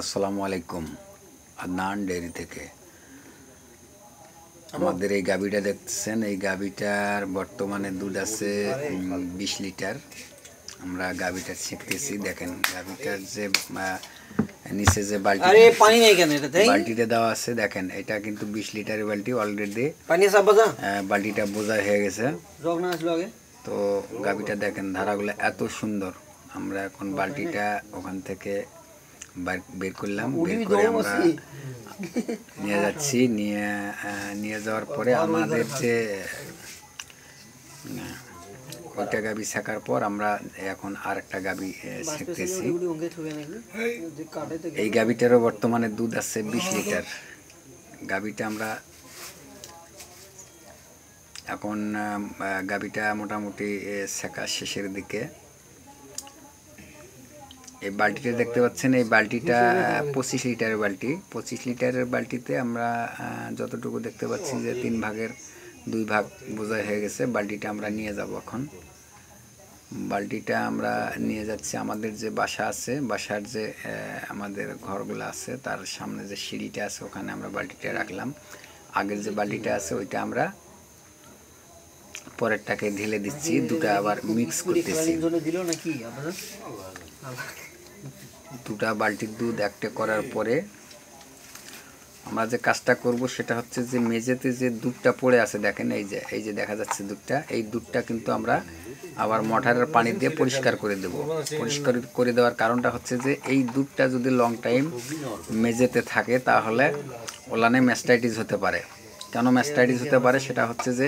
আসসালামু আলাইকুম। আদনান ডেয়ারি থেকে আমাদের এই গাভীটা দেখতেছেন। এই গাভীটার বর্তমানে দুধ আছে 20 লিটার। আমরা গাভীটা ছেঁকতেছি। দেখেন গাভীটার যে নিচে যে বালতিটা দেওয়া আছে, দেখেন এটা কিন্তু 20 লিটারের বালতি। অলরেডি বালতিটা বোঝা হয়ে গেছে। তো গাভীটা দেখেন ধারাগুলো এত সুন্দর। আমরা এখন বালতিটা ওখান থেকে বের করলাম। বের করে আমরা নিয়ে যাচ্ছি। নিয়ে যাওয়ার পরে আমাদের যে ওইটা গাভী ছেঁকার পর আমরা এখন আর একটা গাভী ছেঁকতেছি। এই গাভীটারও বর্তমানে দুধ আছে 20 লিটার। গাভীটা আমরা এখন গাভীটা মোটামুটি ছেঁকা শেষের দিকে। এই বালতিটা দেখতে পাচ্ছেন, এই বালতিটা 25 লিটারের বালতি। 25 লিটারের বালতিতে আমরা যতটুকু দেখতে পাচ্ছি যে 3 ভাগের 2 ভাগ বোঝা হয়ে গেছে। বালতিটা আমরা নিয়ে যাব এখন। বালতিটা আমরা নিয়ে যাচ্ছি আমাদের যে বাসা আছে, বাসার যে আমাদের ঘরগুলো আছে তার সামনে যে সিঁড়িটা আছে ওখানে আমরা বালতিটা রাখলাম। আগের যে বালতিটা আছে ওইটা আমরা পরেরটাকে ঢেলে দিচ্ছি। দুটো আবার মিক্স করতেছি। দুটা বালতির দুধ একটা করার পরে আমরা যে কাজটা করব সেটা হচ্ছে যে মেঝেতে যে দুধটা পড়ে আছে, দেখেন এই যে দেখা যাচ্ছে দুধটা, এই দুধটা কিন্তু আমরা আবার মোটরের পানি দিয়ে পরিষ্কার করে দেব। পরিষ্কার করে দেওয়ার কারণটা হচ্ছে যে এই দুধটা যদি লং টাইম মেঝেতে থাকে তাহলে ওলানে ম্যাস্টাইটিস হতে পারে। কেন ম্যাস্টাইটিস হতে পারে সেটা হচ্ছে যে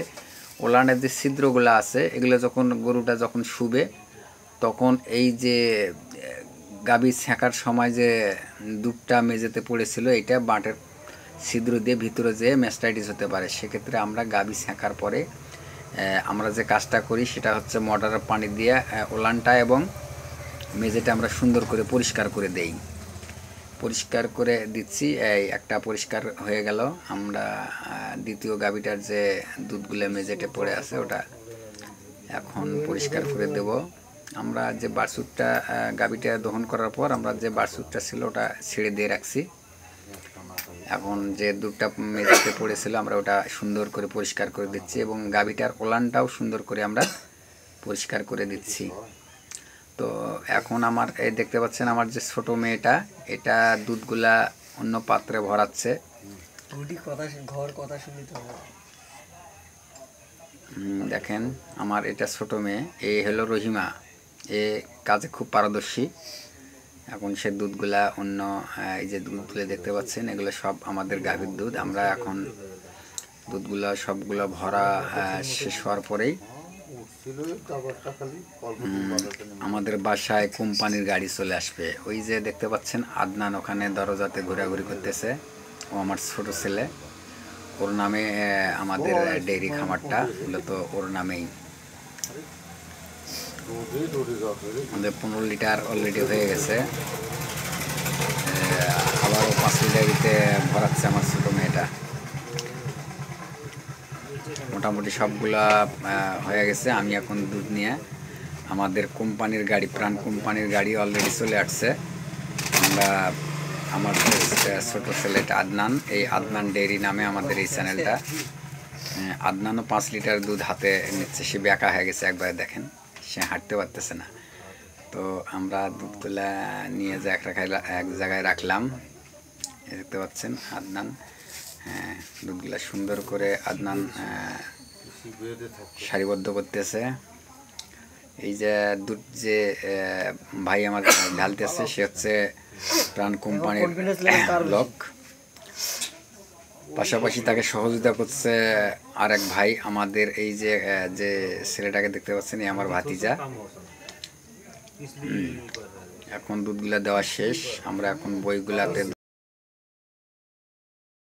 ওলানের যে ছিদ্রগুলো আছে এগুলো যখন গরুটা যখন শুবে তখন এই যে গাভী ছেঁকার সময় যে দুধটা মেঝেতে পড়েছিল এটা বাঁটের ছিদ্র দিয়ে ভিতরে যেয়ে ম্যাস্টাইটিস হতে পারে। সেক্ষেত্রে আমরা গাভী ছেঁকার পরে আমরা যে কাজটা করি সেটা হচ্ছে মোটরের পানি দিয়ে ওলানটা এবং মেঝেটা আমরা সুন্দর করে পরিষ্কার করে দেই। পরিষ্কার করে দিচ্ছি। এই একটা পরিষ্কার হয়ে গেল। আমরা দ্বিতীয় গাভীটার যে দুধগুলো মেঝেতে পড়ে আছে ওটা এখন পরিষ্কার করে দেব। আমরা যে বাছুরটা গাভীটা দহন করার পর আমরা যে বাছুরটা ছিল ওটা ছেড়ে দিয়ে রাখছি। এখন যে দুধটা মেঝেতে পড়েছিল আমরা ওটা সুন্দর করে পরিষ্কার করে দিচ্ছি এবং গাভীটার ওলানটাও সুন্দর করে আমরা পরিষ্কার করে দিচ্ছি। তো এখন আমার এই দেখতে পাচ্ছেন আমার যে ছোট মেয়েটা এটা দুধগুলা অন্য পাত্রে ভরাচ্ছে। দেখেন আমার এটা ছোট মেয়ে, এ হলো রহিমা। এ কাজে খুব পারদর্শী। এখন সে দুধগুলা অন্য এই যে দুধগুলো দেখতে পাচ্ছেন এগুলো সব আমাদের গাভীর দুধ। আমরা এখন দুধগুলো সবগুলো ভরা শেষ হওয়ার পরেই আমাদের বাসায় কোম্পানির গাড়ি চলে আসবে। ওই যে দেখতে পাচ্ছেন আদনান ওখানে দরজাতে ঘোরাঘুরি করতেছে, ও আমার ছোট ছেলে। ওর নামে আমাদের ডেইরি খামারটা, মূলত ওর নামেই। আমাদের 15 লিটার অলরেডি হয়ে গেছে। আবারও 5 লিটারিতে ভরাচ্ছে আমার ছোটো মেয়েটা। মোটামুটি সবগুলা হয়ে গেছে। আমি এখন দুধ নিয়ে আমাদের কোম্পানির গাড়ি, প্রাণ কোম্পানির গাড়ি অলরেডি চলে আসছে। আমরা আমার ছোটো ছেলেটা আদনান, এই আদনান ডেইরি নামে আমাদের এই চ্যানেলটা। আদনানও 5 লিটার দুধ হাতে নিচ্ছে। সে ব্যাকা হয়ে গেছে একবারে, দেখেন সে হাঁটতে পারতেছে না। তো আমরা দুধগুলা নিয়ে যে এক জায়গায় রাখলাম। দেখতে পাচ্ছেন আদনান দুধগুলা সুন্দর করে আদনান সারিবদ্ধ করতেছে। এই যে দুধ যে ভাই আমার ঢালতেছে সে হচ্ছে প্রাণ কোম্পানির লোক। পাশাপাশি তাকে সহযোগিতা করছে আরেক ভাই আমাদের। এই যে যে ছেলেটাকে দেখতে পাচ্ছেন এই আমার ভাতিজা। এখন দুধগুলা দেওয়া শেষ। আমরা এখন বইগুলাতে